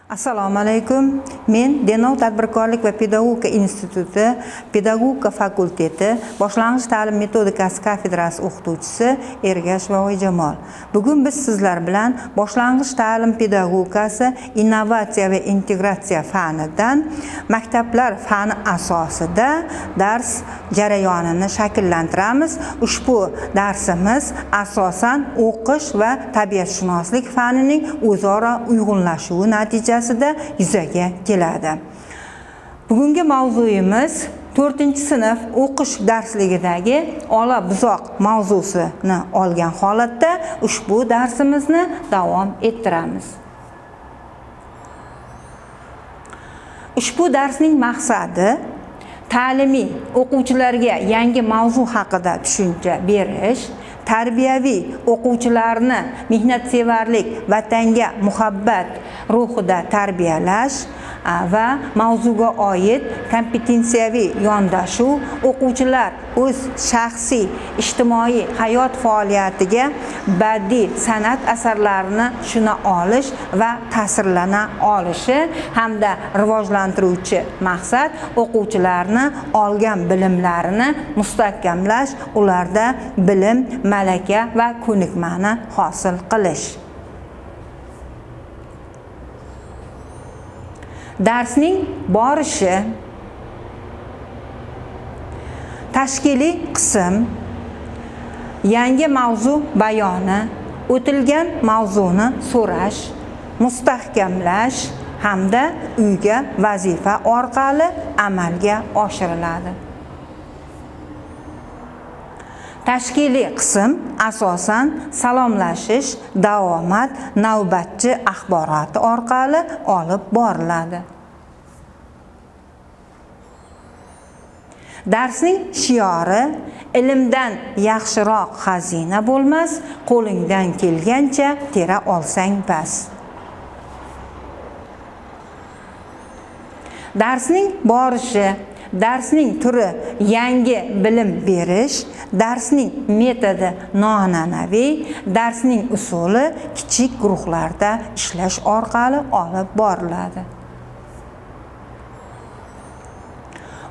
Assalomu alaykum. Men Denov tadbirkorlik va pedagogika instituti pedagogika fakulteti boshlang'ich ta'lim metodikasi kafedrasi o'qituvchisi Ergash Voyjamol. Bugun biz sizlar bilan boshlang'ich ta'lim pedagogikasi innovatsiya va integratsiya fanidan maktablar fani asosida dars jarayonini shakllantiramiz. Ushbu darsimiz asosan o'qish va tabiatshunoslik fanining o'zaro uyg'unlashuvi natijasida yuzaga keladi. Bugungi mavzuyimiz 4-sinf o'qish darsligidagi ola buzoq mavzusini olgan holatda ushbu darsimizni davom ettiramiz. Ushbu darsning maqsadi ta'limiy o'quvchilarga yangi mavzu haqida tushuncha berish, tarbiyaviy o'quvchilarni mehnatsevarlik, vatanga muhabbat ruhida tarbiyalash va mavzuga oid kompetensiyaviy yondashuv, o'quvchilar o'z shaxsiy ijtimoiy hayot faoliyatiga badiiy san'at asarlarini tushuna olish va ta'sirlana olishi hamda rivojlantiruvchi maqsad o'quvchilarni olgan bilimlarini mustahkamlash, ularda bilim, malaka va ko'nikmani hosil qilish. Darsning borishi, tashkiliy qism, yangi mavzu bayoni, o'tilgan mavzuni so'rash, mustahkamlash hamda uyga vazifa orqali amalga oshiriladi. Tashkiliy qism asosan salomlashish, davomat, navbatchi axboroti orqali olib boriladi. Darsning shiori ilmdan yaxshiroq xazina bo'lmas, qo'lingdan kelgancha tera olsang bas. Darsning borishi, darsning turi yangi bilim berish, darsning metodi noan'anaviy, darsning usuli kichik guruhlarda ishlash orqali olib boriladi.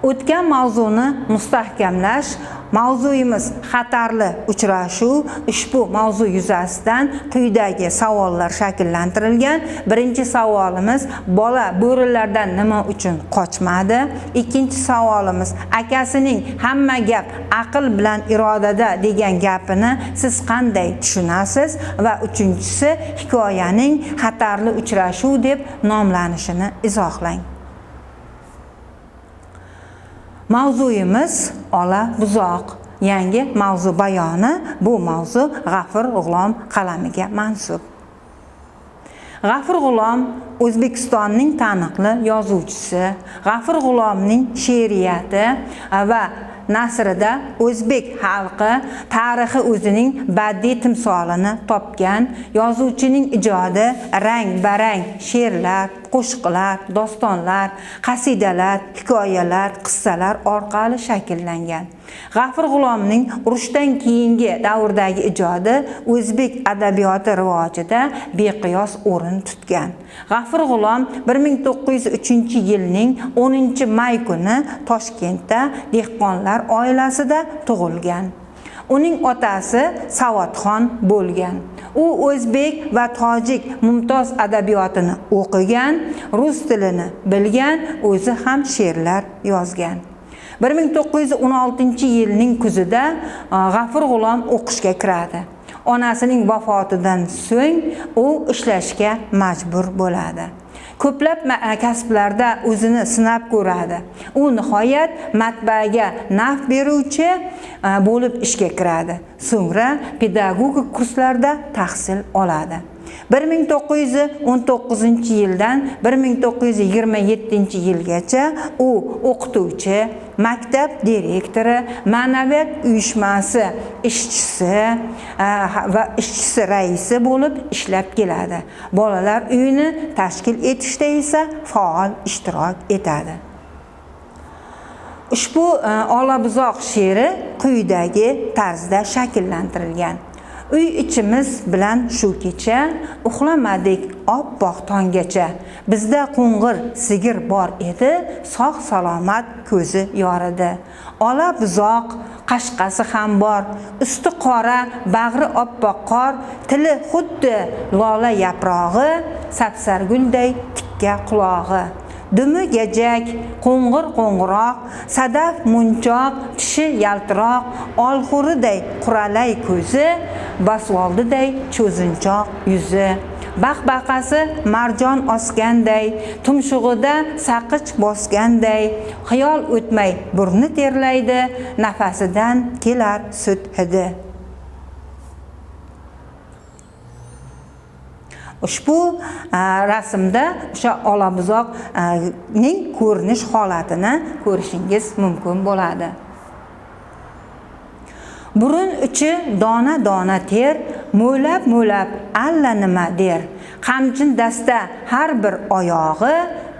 O'tgan mavzuni mustahkamlash. Mavzuyimiz xatarli uchrashuv. Ushbu mavzu yuzasidan quyidagi savollar shakllantirilgan. Birinchi savolimiz: bola bo'rilardan nima uchun qochmadi? Ikkinchi savolimiz: akasining hamma gap aql bilan irodada degan gapini siz qanday tushunasiz? Va uchinchisi, hikoyaning xatarli uchrashuv deb nomlanishini izohlang. Mavzuyimiz ola buzoq. Yangi mavzu bayoni. Bu mavzu G'afur G'ulom qalamiga mansub. G'afur G'ulom O'zbekistonning taniqli yozuvchisi. G'afur G'ulomning she'riyati va nasrida o'zbek xalqi tarixi o'zining badiiy timsolini topgan. Yozuvchining ijodi rang-barang she'rlar, qo'shiqlar, dostonlar, qasidalar, hikoyalar, qissalar orqali shakllangan. G'afur G'ulomning urushdan keyingi davrdagi ijodi o'zbek adabiyoti rivojida beqiyos o'rin tutgan. G'afur G'ulom 1903-yilning 10-may kuni Toshkentda dehqonlar oilasida tug'ilgan. Uning otasi savodxon bo'lgan. U o'zbek va tojik mumtoz adabiyotini o'qigan, rus tilini bilgan, o'zi ham she'rlar yozgan. 1916-yilning kuzida G'afur G'ulom o'qishga kiradi. Onasining vafotidan so'ng u ishlashga majbur bo'ladi. Ko'plab kasblarda o'zini sinab ko'radi. U nihoyat matbaaga naf beruvchi bo'lib ishga kiradi. So'ngra pedagogik kurslarda tahsil oladi. 1919-yildan 1927-yilgacha u o'qituvchi, maktab direktori, ma'naviyat uyushmasi ishchisi va ishchisi raisi bo'lib ishlab keladi. Bolalar uyini tashkil etishda esa faol ishtirok etadi. Ushbu olabuzoq she'ri quyidagi tarzda shakllantirilgan. Uy ichimiz bilan shu kecha, uxlamadik oppoq tonggacha. Bizda qo'ng'ir sigir bor edi, sog' salomat ko'zi yoridi. Ola buzoq qashqasi ham bor, usti qora, bag'ri oppoq qor, tili xuddi lola yaprog'i, sapsargulday tikka qulog'i. Dumi gajak, qo'ng'ir qo'ng'iroq, sadaf munchoq, tishi yaltiroq, olxo'riday quralay ko'zi, basvoldiday cho'zinchoq yuzi. Baqbaqasi marjon osganday, tumshug'ida saqich bosganday, xiyol o'tmay burni terlaydi, nafasidan kelar sut hidi. Ushbu rasmda o'sha olabuzoqning ko'rinish holatini ko'rishingiz mumkin bo'ladi. Burun uchi dona-dona ter, mo'lab-mo'lab allanima der. Qamchin dasta har bir oyog'i,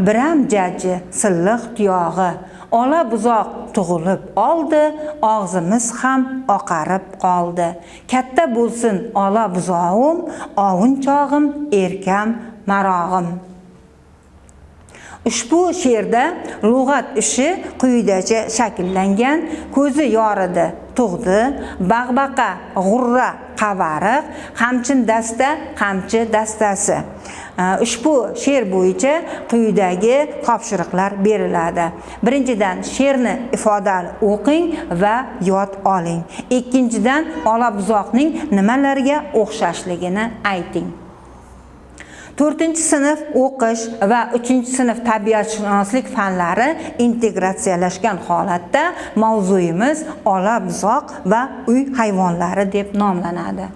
biram jajji silliq tuyog'i. Ola buzoq tug'ilib oldi, og'zimiz ham oqarib qoldi. Katta bo'lsin ola buzog'im, ovunchog'im, erkam, marog'im. Ushbu she'rda lug'at ishi quyidacha shakllangan: ko'zi yoridi, tug'di, bag'baqa, g'urra, qavariq, qamchin dasta, qamchi dastasi. Ushbu she'r bo'yicha quyidagi topshiriqlar beriladi. Birinchidan, she'rni ifodali o'qing va yod oling. Ikkinchidan, olabuzoqning nimalarga o'xshashligini ayting. 4-sinf o'qish va 3-sinf tabiatshunoslik fanlari integratsiyalashgan holatda mavzuyimiz olabuzoq va uy hayvonlari deb nomlanadi.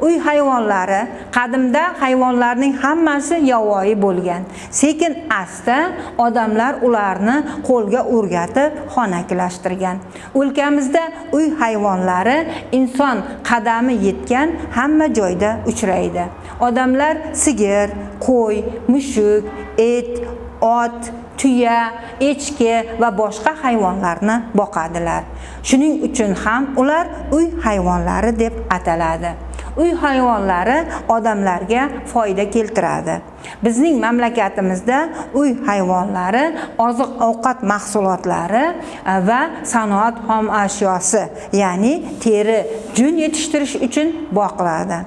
Uy hayvonlari qadimda hayvonlarning hammasi yovvoyi bo'lgan. Sekin asta odamlar ularni qo'lga o'rgatib xonakilashtirgan. O'lkamizda uy hayvonlari inson qadami yetgan hamma joyda uchraydi. Odamlar sigir, qo'y, mushuk, it, ot, tuya, echki va boshqa hayvonlarni boqadilar. Shuning uchun ham ular uy hayvonlari deb ataladi. Uy hayvonlari odamlarga foyda keltiradi. Bizning mamlakatimizda uy hayvonlari oziq-ovqat mahsulotlari va sanoat xom ashyosi, ya'ni teri, jun yetishtirish uchun boqiladi.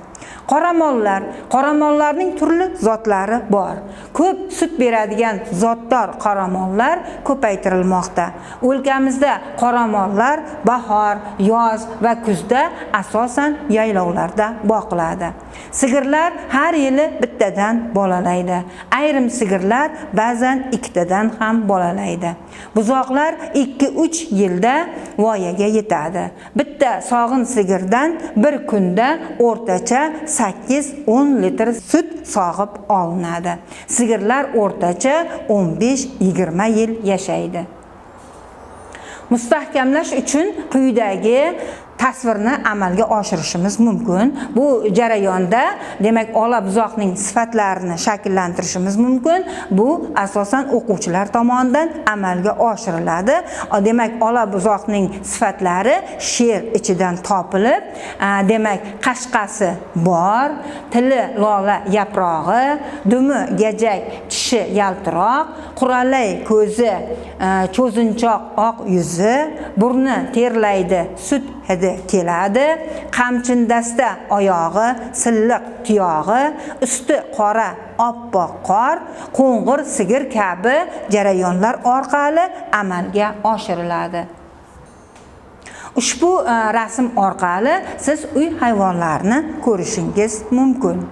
Qoramollarning turli zotlari bor. Ko'p sut beradigan zotdor qoramollar ko'paytirilmoqda. O'lkamizda qoramollar bahor, yoz va kuzda asosan yaylovlarda boqiladi. Sigirlar har yili bittadan bolalaydi. Ayrim sigirlar ba'zan ikkitadan ham bolalaydi. Buzoqlar 2-3 yilda voyaga yetadi. Bitta sog'in sigirdan bir kunda o'rtacha 8-10 litr sut sog'ib olinadi. Sigirlar o'rtacha 15-20 yil yashaydi. Mustahkamlash uchun quyidagi tasvirni amalga oshirishimiz mumkin. Bu jarayonda demak olabuzoqning sifatlarini shakllantirishimiz mumkin. Bu asosan o'quvchilar tomonidan amalga oshiriladi. Demak, olabuzoqning sifatlari she'r ichidan topilib, demak, qashqasi bor, tili lola yaprog'i, dumi gajak, tishi yaltiroq, quralay ko'zi, cho'zinchoq oq yuzi, burni terlaydi, sut hidi keladi, qamchin dasta oyog'i, silliq tuyog'i, usti qora oppoq qor, qo'ng'ir sigir kabi jarayonlar orqali amalga oshiriladi. Ushbu rasm orqali siz uy hayvonlarini ko'rishingiz mumkin.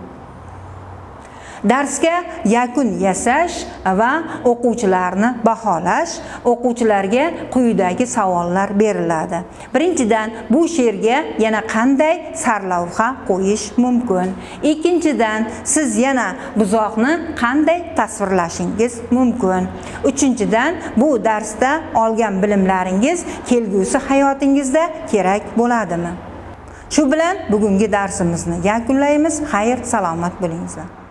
Darsga yakun yasash va o'quvchilarni baholash, o'quvchilarga quyidagi savollar beriladi. Birinchidan, bu she'rga yana qanday sarlavha qo'yish mumkin? Ikkinchidan, siz yana buzoqni qanday tasvirlashingiz mumkin? Uchinchidan, bu darsda olgan bilimlaringiz kelgusi hayotingizda kerak bo'ladimi? Shu bilan bugungi darsimizni yakunlaymiz. Xayr, salomat bo'lingizlar.